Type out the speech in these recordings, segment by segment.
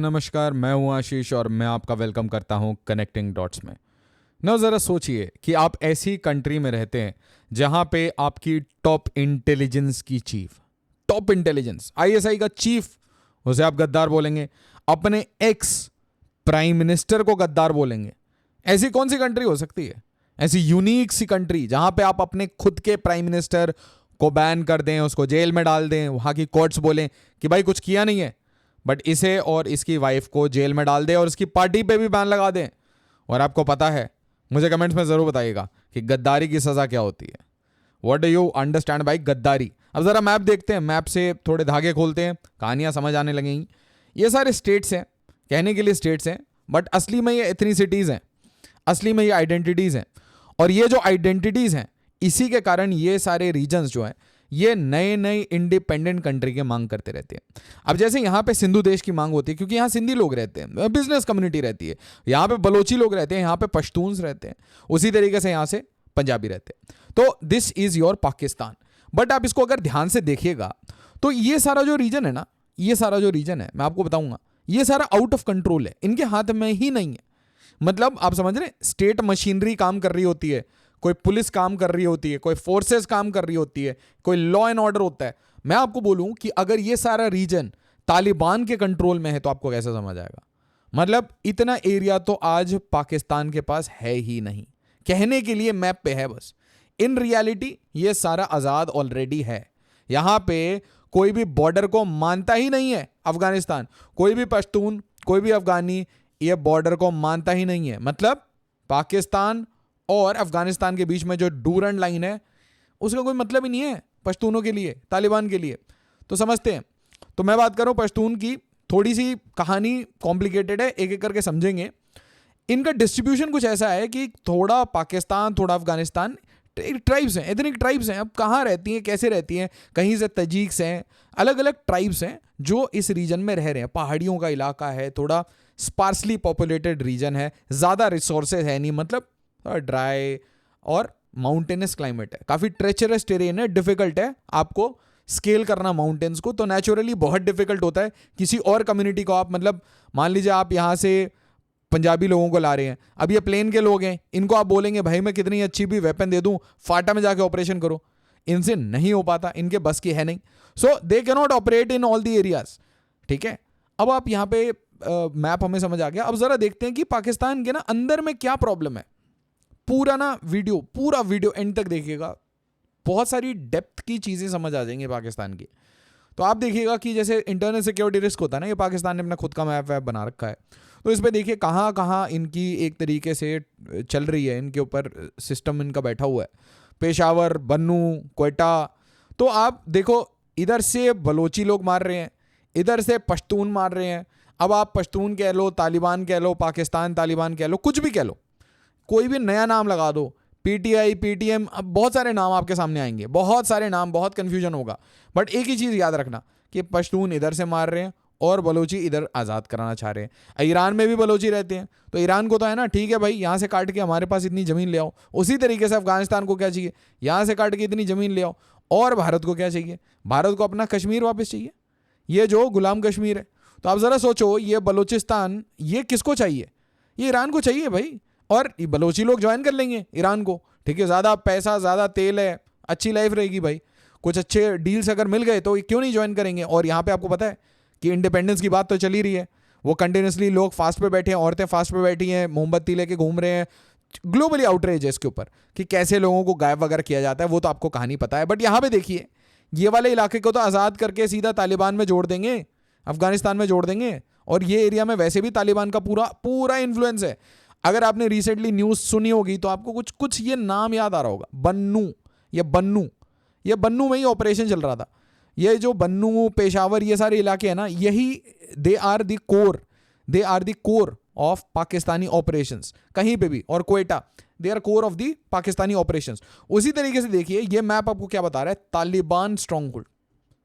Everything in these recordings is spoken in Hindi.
नमस्कार, मैं हूं आशीष और मैं आपका वेलकम करता हूं कनेक्टिंग डॉट्स में। ना ज़रा सोचिए कि आप ऐसी कंट्री में रहते हैं जहां पे आपकी टॉप इंटेलिजेंस की चीफ, टॉप इंटेलिजेंस आईएसआई का चीफ, उसे आप गद्दार बोलेंगे, अपने एक्स प्राइम मिनिस्टर को गद्दार बोलेंगे। ऐसी कौन सी कंट्री हो सकती है? ऐसी यूनिक सी कंट्री जहां पे आप अपने खुद के प्राइम मिनिस्टर को बैन कर दें, उसको जेल में डाल दें, वहां की कोर्ट्स बोलें कि भाई कुछ किया नहीं है, बट इसे और इसकी वाइफ को जेल में डाल दे और इसकी पार्टी पे भी बैन लगा दें। और आपको पता है, मुझे कमेंट्स में जरूर बताइएगा कि गद्दारी की सजा क्या होती है। What do you understand by गद्दारी? अब जरा मैप देखते हैं, मैप से थोड़े धागे खोलते हैं, कहानियां समझ आने लगेंगी। ये सारे स्टेट्स हैं, कहने के लिए स्टेट्स हैं, बट असली में ये एथनिसिटीज हैं, असली में ये आइडेंटिटीज हैं। और ये जो आइडेंटिटीज हैं, इसी के कारण ये सारे रीजन्स जो हैं, ये नए नए इंडिपेंडेंट कंट्री के मांग करते रहते हैं। अब जैसे यहाँ पे सिंधु देश की मांग होती है क्योंकि यहाँ सिंधी लोग रहते हैं, बिजनेस कम्युनिटी रहती है। यहाँ पे बलोची लोग रहते हैं, यहाँ पे पश्तून्स रहते हैं, उसी तरीके से यहाँ से पंजाबी रहते हैं। तो this is your Pakistan. But आप इसको अगर ध्यान से देखिएगा तो ये सारा जो रीजन है ना, ये सारा जो रीजन है, मैं आपको बताऊंगा, ये सारा आउट ऑफ कंट्रोल है, इनके हाथ में ही नहीं है। मतलब आप समझ रहे हैं, स्टेट मशीनरी काम कर रही होती है, कोई पुलिस काम कर रही होती है, कोई फोर्सेस काम कर रही होती है, कोई लॉ एंड ऑर्डर होता है। मैं आपको बोलूं कि अगर ये सारा रीजन तालिबान के कंट्रोल में है तो आपको कैसे समझ आएगा? मतलब इतना एरिया तो आज पाकिस्तान के पास है ही नहीं, कहने के लिए मैप पे है बस। इन रियलिटी ये सारा आजाद ऑलरेडी है। यहां पे कोई भी बॉर्डर को मानता ही नहीं है अफगानिस्तान, कोई भी पश्तून, कोई भी अफगानी ये बॉर्डर को मानता ही नहीं है। मतलब पाकिस्तान और अफगानिस्तान के बीच में जो डूरन लाइन है, उसका कोई मतलब ही नहीं है पश्तूनों के लिए, तालिबान के लिए। तो समझते हैं। तो मैं बात करूं पश्तून की, थोड़ी सी कहानी कॉम्प्लिकेटेड है, एक एक करके समझेंगे। इनका डिस्ट्रीब्यूशन कुछ ऐसा है कि थोड़ा पाकिस्तान, थोड़ा अफगानिस्तान, ट्राइब्स हैं, एथनिक ट्राइब्स हैं। अब कहाँ रहती हैं, कैसे रहती हैं? कहीं से तजीक्स हैं, अलग अलग ट्राइब्स हैं जो इस रीजन में रह रहे हैं। पहाड़ियों का इलाका है, थोड़ा स्पार्सली पॉपुलेटेड रीजन है, ज़्यादा रिसोर्सेज है नहीं, मतलब ड्राई और माउंटेनस क्लाइमेट है, काफ़ी ट्रेचरस टेरेन है, डिफिकल्ट है आपको स्केल करना माउंटेन्स को। तो नेचुरली बहुत डिफिकल्ट होता है किसी और कम्युनिटी को आप, मतलब मान लीजिए आप यहाँ से पंजाबी लोगों को ला रहे हैं, अब ये प्लेन के लोग हैं, इनको आप बोलेंगे भाई मैं कितनी अच्छी भी वेपन दे दूं, फाटा में जाके ऑपरेशन करो, इनसे नहीं हो पाता, इनके बस की है नहीं। So they can not operate in all the areas. ठीक है, अब आप यहाँ पे मैप हमें समझ आ गया। अब जरा देखते हैं कि पाकिस्तान के ना अंदर में क्या प्रॉब्लम है। पूरा वीडियो एंड तक देखिएगा, बहुत सारी डेप्थ की चीज़ें समझ आ जाएंगी पाकिस्तान की। तो आप देखिएगा कि जैसे इंटरनल सिक्योरिटी रिस्क होता है ना, ये पाकिस्तान ने अपना खुद का मैप वैप बना रखा है। तो इस पर देखिए कहाँ कहाँ इनकी एक तरीके से चल रही है, इनके ऊपर सिस्टम इनका बैठा हुआ है। पेशावर, बन्नू, क्वेटा। तो आप देखो, इधर से बलोची लोग मार रहे हैं, इधर से पश्तून मार रहे हैं। अब आप पश्तून कह लो, तालिबान कह लो, पाकिस्तान तालिबान कह लो, कुछ भी कह लो, कोई भी नया नाम लगा दो, पीटीआई, पीटीएम, अब बहुत सारे नाम आपके सामने आएंगे, बहुत सारे नाम, बहुत कंफ्यूजन होगा। बट एक ही चीज़ याद रखना कि पश्तून इधर से मार रहे हैं और बलोची इधर आज़ाद कराना चाह रहे हैं। ईरान में भी बलोची रहते हैं, तो ईरान को तो है ना, ठीक है भाई, यहाँ से काट के हमारे पास इतनी ज़मीन ले आओ। उसी तरीके से अफगानिस्तान को क्या चाहिए? यहाँ से काट के इतनी ज़मीन ले आओ। और भारत को क्या चाहिए? भारत को अपना कश्मीर वापस चाहिए, ये जो गुलाम कश्मीर है। तो आप ज़रा सोचो, ये बलूचिस्तान ये किसको चाहिए? ये ईरान को चाहिए भाई। और बलोची लोग ज्वाइन कर लेंगे ईरान को, ठीक है, ज़्यादा पैसा, ज़्यादा तेल है, अच्छी लाइफ रहेगी भाई, कुछ अच्छे डील्स अगर मिल गए तो क्यों नहीं ज्वाइन करेंगे। और यहाँ पे आपको पता है कि इंडिपेंडेंस की बात तो चली रही है, वो कंटिन्यूसली लोग फास्ट पे बैठे हैं, औरतें फास्ट पे बैठी हैं, मोमबत्ती लेके घूम रहे हैं। ग्लोबली आउटरीच है इसके ऊपर कि कैसे लोगों को गायब वगैरह किया जाता है, वो तो आपको कहानी पता है। बट यहाँ पे देखिए, ये वाले इलाके को तो आज़ाद करके सीधा तालिबान में जोड़ देंगे, अफगानिस्तान में जोड़ देंगे। और ये एरिया में वैसे भी तालिबान का पूरा इन्फ्लुएंस है। अगर आपने रिसेंटली न्यूज़ सुनी होगी तो आपको कुछ ये नाम याद आ रहा होगा, बन्नू में ही ऑपरेशन चल रहा था। ये जो बन्नू, पेशावर, ये सारे इलाके हैं ना, यही they are the core of Pakistani operations कहीं पे भी। और Quetta, they are core of the Pakistani operations. उसी तरीके से देखिए, ये मैप आपको क्या बता रहा है? Taliban strong hold.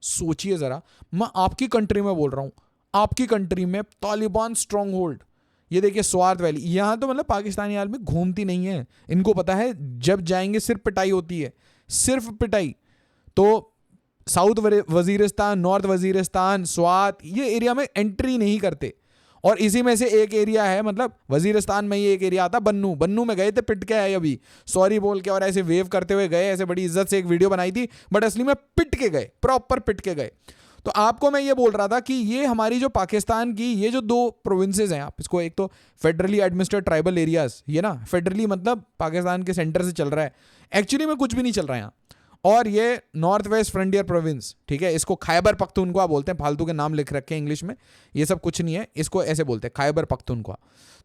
सोचिए जरा, मैं आपकी कंट्री में बोल रहा हूं, आपकी कंट्री में तालिबान स्ट्रॉन्ग होल्ड। ये देखिए स्वार्थ वैली, यहाँ तो मतलब पाकिस्तानी आर्मी घूमती नहीं है, इनको पता है जब जाएंगे सिर्फ पिटाई होती है, सिर्फ पिटाई। तो साउथ वजीरिस्तान, नॉर्थ वजीरिस्तान, स्वात, ये एरिया में एंट्री नहीं करते। और इसी में से एक एरिया है, मतलब वजीरिस्तान में ही एक एरिया आता, बन्नू। बन्नू में गए थे, पिट के आए अभी, सॉरी बोल के और ऐसे वेव करते हुए गए, ऐसे बड़ी इज्जत से एक वीडियो बनाई थी, बट असली में पिट के गए, प्रॉपर पिट के गए। तो आपको मैं ये बोल रहा था कि ये हमारी जो पाकिस्तान की ये जो दो प्रोविंसेस हैं, आप इसको, एक तो फेडरली एडमिनिस्ट्रेड ट्राइबल एरियाज, ये ना फेडरली मतलब पाकिस्तान के सेंटर से चल रहा है, एक्चुअली में कुछ भी नहीं चल रहा है यहाँ। और ये नॉर्थ वेस्ट फ्रंटियर प्रोविंस, ठीक है, इसको खैबर पख्तूनख्वा बोलते हैं, फालतू के नाम लिख रखे हैं इंग्लिश में, ये सब कुछ नहीं है, इसको ऐसे बोलते हैं खैबर पख्तूनख्वा।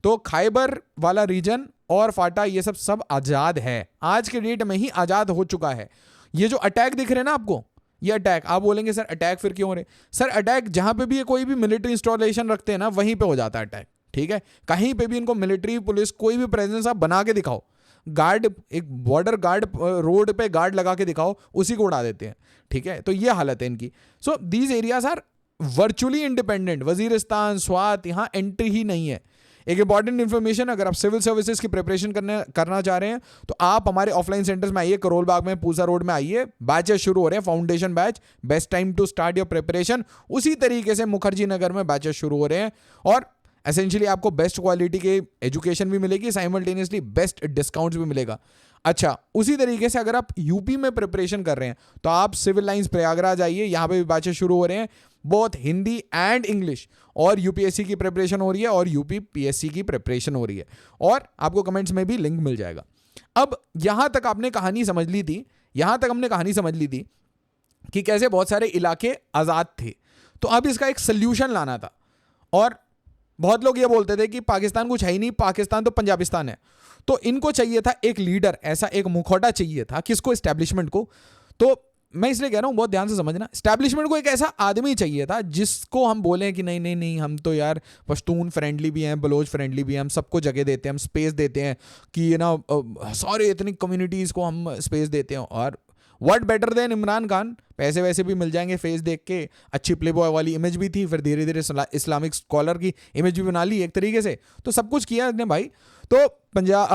तो खैबर वाला रीजन और फाटा ये सब आज़ाद है, आज के डेट में ही आज़ाद हो चुका है। ये जो अटैक दिख रहे हैं ना आपको, ये अटैक, आप बोलेंगे सर अटैक फिर क्यों हो रहे? सर अटैक जहां पे भी ये कोई भी मिलिट्री इंस्टॉलेशन रखते हैं ना, वहीं पे हो जाता है अटैक, ठीक है। कहीं पे भी इनको मिलिट्री पुलिस कोई भी प्रेजेंस आप बना के दिखाओ, गार्ड, एक बॉर्डर गार्ड, रोड पे गार्ड लगा के दिखाओ, उसी को उड़ा देते हैं, ठीक है। तो ये हालत है इनकी। So these areas are virtually independent. Waziristan, Swat, यहाँ एंट्री ही नहीं है। एक इंपॉर्टेंट इन्फॉर्मेशन, अगर आप सिविल सर्विसेज की प्रिपरेशन करना चाह रहे हैं तो आप हमारे ऑफलाइन सेंटर्स में आइए, करोल बाग में, पूसा रोड में आइए, बैचेस शुरू हो रहे हैं, foundation batch, best time to start your preparation. उसी तरीके से मुखर्जी नगर में बैचेस शुरू हो रहे हैं और एसेंशियली आपको बेस्ट क्वालिटी की एजुकेशन भी मिलेगी, साइमल्टेनियसली बेस्ट डिस्काउंट्स भी मिलेगा। अच्छा, उसी तरीके से अगर आप यूपी में प्रिपरेशन कर रहे हैं तो आप सिविल लाइंस प्रयागराज आइए, यहाँ पे भी बैचेस शुरू हो रहे हैं, बोथ हिंदी एंड इंग्लिश, और यूपीएससी की प्रिपरेशन हो रही है और यूपी पीएससी की प्रिपरेशन हो रही है, और आपको कमेंट्स में भी लिंक मिल जाएगा। अब यहां तक आपने कहानी समझ ली थी, यहां तक हमने कहानी समझ ली थी कि कैसे बहुत सारे इलाके आज़ाद थे। तो अब इसका एक सल्यूशन लाना था, और बहुत लोग ये बोलते थे कि पाकिस्तान कुछ है ही नहीं, पाकिस्तान तो पंजाबिस्तान है। तो इनको चाहिए था एक लीडर, ऐसा एक मुखौटा चाहिए था, किसको? एस्टैब्लिशमेंट को। तो मैं इसलिए कह रहा हूं, बहुत ध्यान से समझना, एस्टैब्लिशमेंट को एक ऐसा आदमी चाहिए था जिसको हम बोलें कि नहीं नहीं नहीं, हम तो यार पश्तून फ्रेंडली भी हैं, बलोच फ्रेंडली भी हैं, हम सबको जगह देते हैं, हम स्पेस देते हैं कि ये ना सारे एथनिक कम्युनिटीज़ को हम स्पेस देते हैं। और what better than Imran Khan, पैसे वैसे भी मिल जाएंगे, फेस देख के, अच्छी प्ले बॉय वाली इमेज भी थी, फिर धीरे धीरे इस्लामिक स्कॉलर की इमेज भी बना ली एक तरीके से, तो सब कुछ किया इसने भाई। तो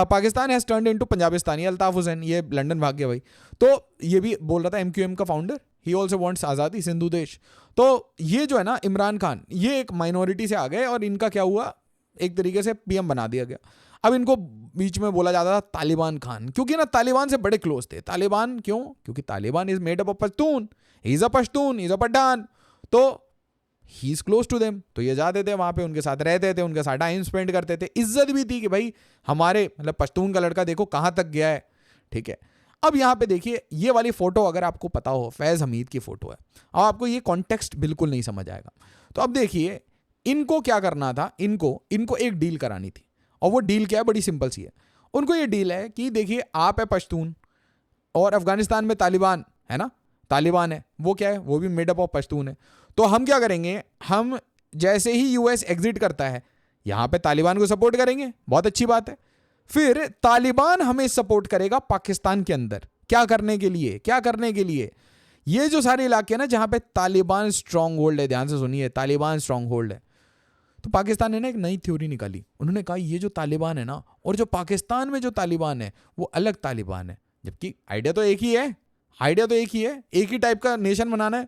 पाकिस्तान हैज टर्न्ड इनटू पंजाबिस्तानी। अल्ताफ हुसैन ये लंदन भाग गया भाई, तो ये भी बोल रहा था एमक्यूएम का फाउंडर, ही ऑल्सो वांट्स आज़ादी, सिंधु देश। तो ये जो है ना इमरान खान, ये एक माइनॉरिटी से आ गए और इनका क्या हुआ, एक तरीके से पीएम बना दिया गया। अब इनको बीच में बोला जाता था तालिबान खान, क्योंकि ना तालिबान से बड़े क्लोज थे। तालिबान क्यों? क्योंकि Taliban is made up of Pashtun, he is a Pashtun, he is a Pathan, तो he is close to them. तो ये जाते थे वहां पे, उनके साथ रहते थे, उनके साथ टाइम स्पेंड करते थे, इज्जत भी थी कि भाई हमारे मतलब पश्तून का लड़का देखो कहां तक गया है, ठीक है। अब यहाँ पे देखिए, ये वाली फोटो अगर आपको पता हो, फैज हमीद की फोटो है, अब आपको ये कॉन्टेक्स्ट बिल्कुल नहीं समझ आएगा। तो अब देखिए, इनको क्या करना था, इनको एक डील करानी थी, और वो डील क्या है? बड़ी सिंपल सी है। उनको ये डील है कि देखिए, आप है पश्तून और अफगानिस्तान में तालिबान है ना, तालिबान है, वो क्या है? वो भी मेड अप ऑफ पश्तून है। तो हम क्या करेंगे, हम जैसे ही यूएस एग्जिट करता है, यहां पे तालिबान को सपोर्ट करेंगे, बहुत अच्छी बात है। फिर तालिबान हमें सपोर्ट करेगा पाकिस्तान के अंदर, क्या करने के लिए? क्या करने के लिए? ये जो सारे इलाके हैं ना जहां पे तालिबान स्ट्रांग होल्ड है, ध्यान से सुनिए, तालिबान स्ट्रांग होल्ड है। तो पाकिस्तान ने ना एक नई थ्योरी निकाली, उन्होंने कहा ये जो तालिबान है ना, और जो पाकिस्तान में जो तालिबान है वो अलग तालिबान है, जबकि आइडिया तो एक ही है, आइडिया तो एक ही है, एक ही टाइप का नेशन बनाना है।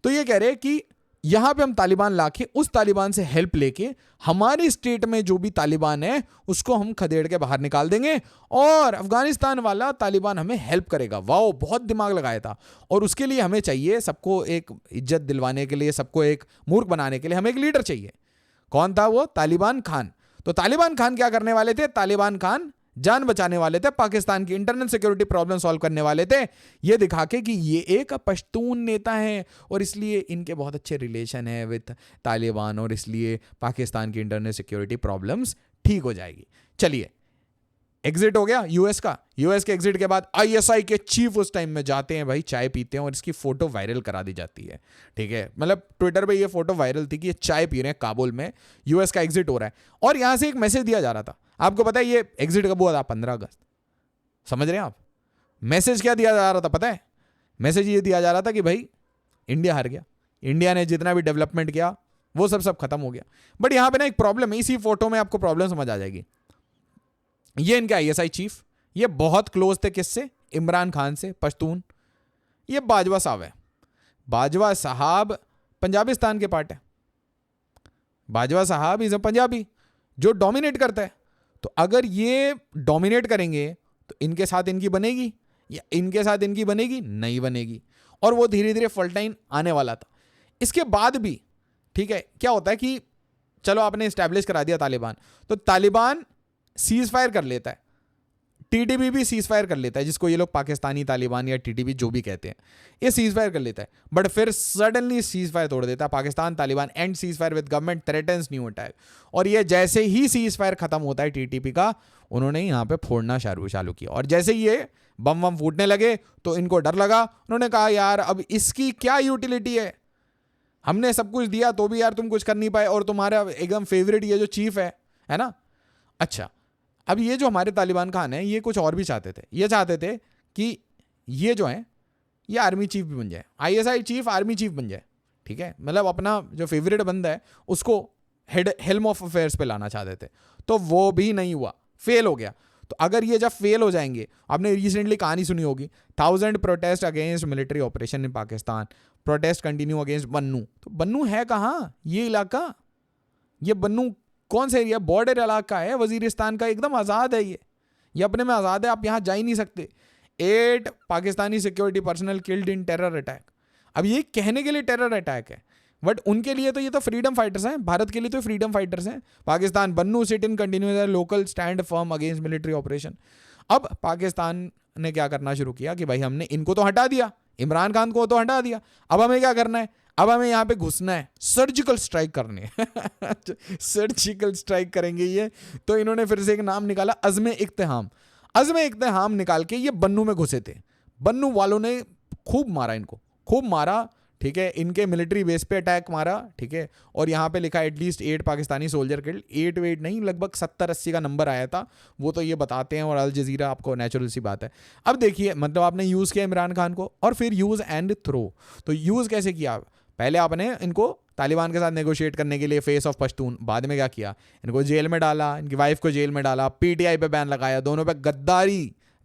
तो ये कह रहे हैं कि यहां पे हम तालिबान लाके उस तालिबान से हेल्प लेके हमारी स्टेट में जो भी तालिबान है उसको हम खदेड़ के बाहर निकाल देंगे, और अफगानिस्तान वाला तालिबान हमें हेल्प करेगा। वाओ, बहुत दिमाग लगाया था। और उसके लिए हमें चाहिए, सबको एक इज्जत दिलवाने के लिए, सबको एक मूर्ख बनाने के लिए हमें एक लीडर चाहिए। कौन था वो? तालिबान खान। तो तालिबान खान क्या करने वाले थे? तालिबान खान जान बचाने वाले थे, पाकिस्तान की इंटरनल सिक्योरिटी प्रॉब्लम सॉल्व करने वाले थे, ये दिखा के कि ये एक पश्तून नेता है और इसलिए इनके बहुत अच्छे रिलेशन है विद तालिबान, और इसलिए पाकिस्तान की इंटरनल सिक्योरिटी प्रॉब्लम्स ठीक हो जाएगी। चलिए, एग्जिट हो गया यूएस का। यूएस के एग्जिट के बाद आईएसआई के चीफ उस टाइम में जाते हैं भाई, चाय पीते हैं, और इसकी फोटो वायरल करा दी जाती है, ठीक है। मतलब ट्विटर पे ये फोटो वायरल थी कि ये चाय पी रहे हैं काबुल में, यूएस का एग्जिट हो रहा है, और यहां से एक मैसेज दिया जा रहा था। आपको पता है ये एग्जिट कब हुआ था? 15 अगस्त। समझ रहे हैं आप? मैसेज क्या दिया जा रहा था पता है? मैसेज ये दिया जा रहा था कि भाई इंडिया हार गया, इंडिया ने जितना भी डेवलपमेंट किया वो सब खत्म हो गया। बट यहां पे ना एक प्रॉब्लम है, इसी फोटो में आपको प्रॉब्लम समझ आ जाएगी। ये इनके आईएसआई चीफ, ये बहुत क्लोज थे किससे? इमरान खान से, पश्तून। ये बाजवा साहब है, बाजवा साहब पंजाबिस्तान के पार्ट है। बाजवा साहब इज अ पंजाबी जो डोमिनेट करता है। तो अगर ये डोमिनेट करेंगे तो इनके साथ इनकी बनेगी या इनके साथ इनकी बनेगी? नहीं बनेगी। और वो धीरे धीरे फॉल्ट आने वाला था। इसके बाद भी ठीक है, क्या होता है कि चलो आपने एस्टैब्लिश करा दिया तालिबान, तो तालिबान सीज फायर कर लेता है, टीटीपी भी सीज फायर कर लेता है, जिसको ये लोग पाकिस्तानी तालिबान या टीटीपी जो भी कहते हैं, ये सीज फायर कर लेता है। बट फिर सडनली सीज फायर तोड़ देता है Pakistan Taliban, and cease fire with government threatens new attack. और ये जैसे ही सीज फायर खत्म होता है टीटीपी का, उन्होंने यहाँ पे फोड़ना चालू किया। और जैसे ये बम वम फूटने लगे तो इनको डर लगा, उन्होंने कहा यार अब इसकी क्या यूटिलिटी है, हमने सब कुछ दिया तो भी यार तुम कुछ कर नहीं पाए, और तुम्हारा एकदम फेवरेट ये जो चीफ है ना। अच्छा, अब ये जो हमारे तालिबान खान है, ये कुछ और भी चाहते थे। ये चाहते थे कि ये जो है ये आर्मी चीफ भी बन जाए, आईएसआई चीफ आर्मी चीफ बन जाए, ठीक है। मतलब अपना जो फेवरेट बंदा है उसको हेल्म ऑफ अफेयर्स पे लाना चाहते थे, तो वो भी नहीं हुआ, फेल हो गया। तो अगर ये जब फेल हो जाएंगे, आपने रिसेंटली कहानी सुनी होगी, 1000 protest against military operation in Pakistan, protest continue against Bannu. तो बन्नू है कहाँ ये इलाका? ये बन्नू कौन सा एरिया? बॉर्डर इलाका है वजीरिस्तान का, एकदम आज़ाद है ये अपने में आज़ाद है, आप यहाँ जा ही नहीं सकते। 8 Pakistani security personal killed in terror attack. अब ये कहने के लिए टेरर अटैक है, बट उनके लिए तो ये तो फ्रीडम फाइटर्स हैं, भारत के लिए तो फ्रीडम फाइटर्स हैं। Pakistan Bannu sit in continuous local stand firm against military operation. अब पाकिस्तान ने क्या करना शुरू किया कि भाई हमने इनको तो हटा दिया, इमरान खान को तो हटा दिया, अब हमें क्या करना है? अब हमें यहाँ पे घुसना है, सर्जिकल स्ट्राइक करनी है। सर्जिकल स्ट्राइक करेंगे ये। तो इन्होंने फिर से एक नाम निकाला, अज़्म इक्तिहाम। अज़्म इक्तिहाम निकाल के ये बन्नू में घुसे थे। बन्नू वालों ने खूब मारा इनको, खूब मारा, ठीक है। इनके मिलिट्री बेस पे अटैक मारा, ठीक है। और यहाँ पे लिखा एटलीस्ट 8 पाकिस्तानी सोल्जर किल्ड। 8 नहीं, लगभग 70-80 का नंबर आया था, वो तो ये बताते हैं, और अल जजीरा आपको नेचुरल सी बात है। अब देखिए, मतलब आपने यूज़ किया इमरान खान को, और फिर यूज़ एंड थ्रो। तो यूज़ कैसे किया? पहले आपने इनको तालिबान के साथ नेगोशिएट करने के लिए फेस ऑफ पश्तून, बाद में क्या किया? इनको जेल में डाला, इनकी वाइफ को जेल में डाला, पीटीआई पे बैन लगाया, दोनों पे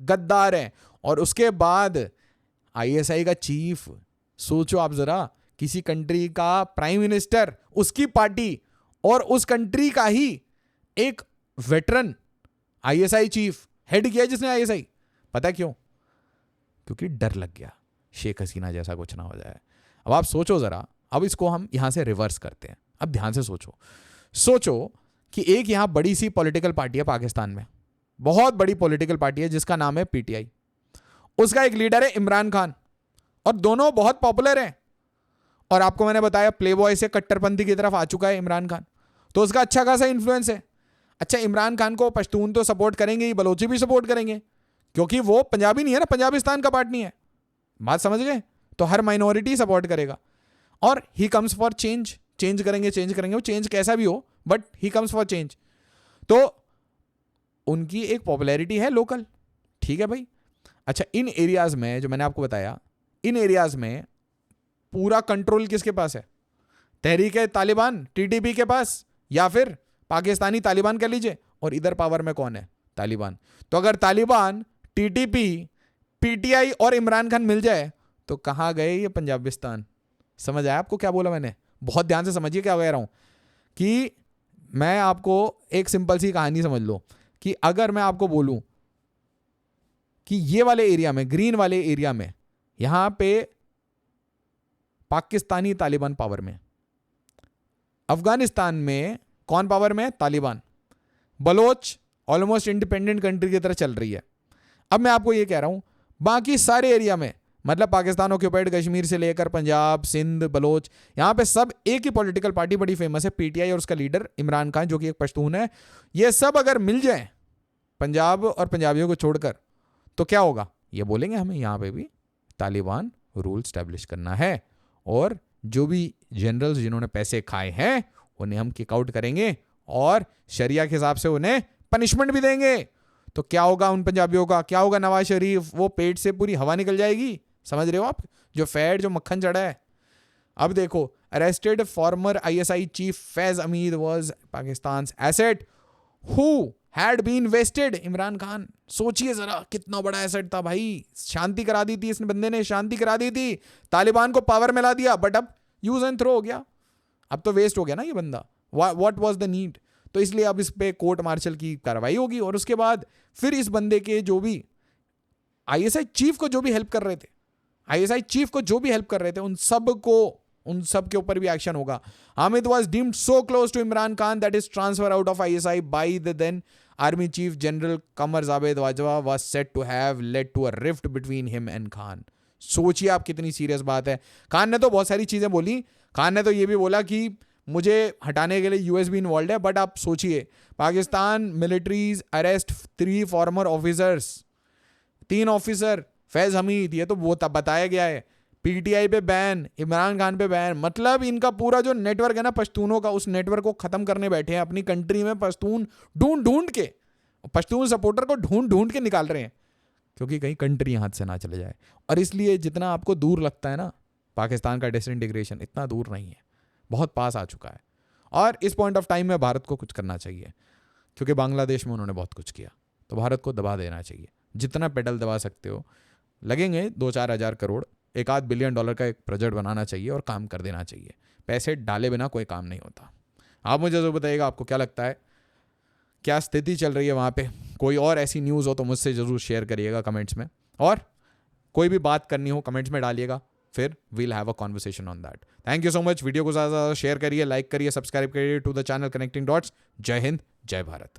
गद्दार है। और उसके बाद आईएसआई का चीफ, सोचो आप जरा, किसी कंट्री का प्राइम मिनिस्टर, उसकी पार्टी, और उस कंट्री का ही एक वेटरन आईएसआई चीफ हेड किया, जिसने आईएसआई। पता क्यों? क्योंकि डर लग गया शेख हसीना जैसा कुछ ना हो जाए। अब आप सोचो जरा, अब इसको हम यहां से रिवर्स करते हैं। अब ध्यान से सोचो कि एक यहां बड़ी सी पॉलिटिकल पार्टी है पाकिस्तान में, बहुत बड़ी पॉलिटिकल पार्टी है जिसका नाम है पीटीआई। उसका एक लीडर है इमरान खान, और दोनों बहुत पॉपुलर हैं। और आपको मैंने बताया प्लेबॉय से कट्टरपंथी की तरफ आ चुका है इमरान खान, तो उसका अच्छा खासा इन्फ्लुएंस है। अच्छा, इमरान खान को पश्तून तो सपोर्ट करेंगे ही, बलोची भी सपोर्ट करेंगे, क्योंकि वो पंजाबी नहीं है ना, पंजाबिस्तान का पार्ट नहीं है। बात समझ गए? तो हर माइनॉरिटी सपोर्ट करेगा। और ही कम्स फॉर चेंज करेंगे, वो चेंज कैसा भी हो, but he comes for change. तो उनकी एक पॉपुलैरिटी है लोकल, ठीक है भाई। अच्छा, इन एरियाज में जो मैंने आपको बताया, इन एरियाज में पूरा कंट्रोल किसके पास है? तहरीक तालिबान टीटीपी के पास, या फिर पाकिस्तानी तालिबान कह लीजिए। और इधर पावर में कौन है? तालिबान। तो अगर तालिबान, टीटीपी, पीटीआई और इमरान खान मिल जाए तो कहाँ गए ये पंजाबिस्तान? समझ आया आपको क्या बोला मैंने? बहुत ध्यान से समझिए क्या कह रहा हूं। कि मैं आपको एक सिंपल सी कहानी समझ लो, कि अगर मैं आपको बोलूं कि ये वाले एरिया में, ग्रीन वाले एरिया में, यहां पे पाकिस्तानी तालिबान पावर में, अफगानिस्तान में कौन पावर में? Taliban. Baloch almost independent country की तरह चल रही है। अब मैं आपको ये कह रहा हूं, बाकी सारे एरिया में, मतलब पाकिस्तान ऑक्यूपाइड कश्मीर से लेकर पंजाब, सिंध, बलोच, यहां पे सब एक ही पॉलिटिकल पार्टी बड़ी फेमस है, पीटीआई, और उसका लीडर इमरान खान, जो कि एक पश्तून है। ये सब अगर मिल जाए पंजाब और पंजाबियों को छोड़कर, तो क्या होगा? ये बोलेंगे हमें यहाँ पे भी तालिबान रूल स्टैब्लिश करना है, और जो भी जनरल्स जिन्होंने पैसे खाए हैं उन्हें हम किक आउट करेंगे, और शरिया के हिसाब से उन्हें पनिशमेंट भी देंगे। तो क्या होगा उन पंजाबियों का? क्या होगा? नवाज शरीफ, वो पेट से पूरी हवा निकल जाएगी। समझ रहे हो आप? जो फैट, जो मक्खन चढ़ा है। अब देखो, arrested former ISI chief Faiz Hameed was Pakistan asset who had been wasted. Imran Khan, सोचिए जरा कितना बड़ा एसेट था भाई। शांति करा दी थी इस बंदे ने, शांति करा दी थी, तालिबान को पावर में ला दिया, बट अब यूज एंड थ्रो हो गया। अब तो वेस्ट हो गया ना ये बंदा। What was the need? तो इसलिए अब इस पे कोर्ट मार्शल की कार्रवाई होगी और उसके बाद फिर इस बंदे के जो भी आईएसआई चीफ को जो भी हेल्प कर रहे थे, आईएसआई चीफ को जो भी हेल्प कर रहे थे, उन सब के ऊपर भी एक्शन होगा. Hamid was deemed so close to Imran Khan that his transfer out of ISI by the then Army Chief General Qamar Javed Bajwa was said to have led to a rift between him and Khan. सोचिए आप कितनी सीरियस बात है. खान ने तो बहुत सारी चीजें बोली. खान ने तो ये भी बोला कि मुझे हटाने के लिए यूएस भी इन्वॉल्व है, बट आप सोचिए Pakistan militaries arrest 3 farmer officers, 3 officer, Faiz Hamid, ये तो वो तब बताया गया है. पीटीआई पे बैन, इमरान खान पे बैन, मतलब इनका पूरा जो नेटवर्क है ना पश्तूनों का, उस नेटवर्क को खत्म करने बैठे हैं. अपनी कंट्री में पश्तून ढूंढ के, पश्तून सपोर्टर को ढूंढ के निकाल रहे हैं क्योंकि कहीं कंट्री हाथ से ना चले जाए. और इसलिए जितना आपको दूर लगता है ना पाकिस्तान का डिसइंटीग्रेशन, इतना दूर नहीं है, बहुत पास आ चुका है. और इस पॉइंट ऑफ टाइम में भारत को कुछ करना चाहिए क्योंकि बांग्लादेश में उन्होंने बहुत कुछ किया, तो भारत को दबा देना चाहिए. जितना पेडल दबा सकते हो, लगेंगे 2-4 हज़ार करोड़, $1-8 बिलियन का एक प्रोजेक्ट बनाना चाहिए और काम कर देना चाहिए. पैसे डाले बिना कोई काम नहीं होता. आप मुझे ज़रूर बताइएगा आपको क्या लगता है, क्या स्थिति चल रही है वहाँ पे. कोई और ऐसी न्यूज़ हो तो मुझसे ज़रूर शेयर करिएगा कमेंट्स में, और कोई भी बात करनी हो कमेंट्स में डालिएगा, फिर we'll have a conversation on that. Thank you so much. Video को ज़्यादा से ज़्यादा शेयर करिए, लाइक करिए, सब्सक्राइब करिए to the channel connecting dots. जय हिंद, जय भारत.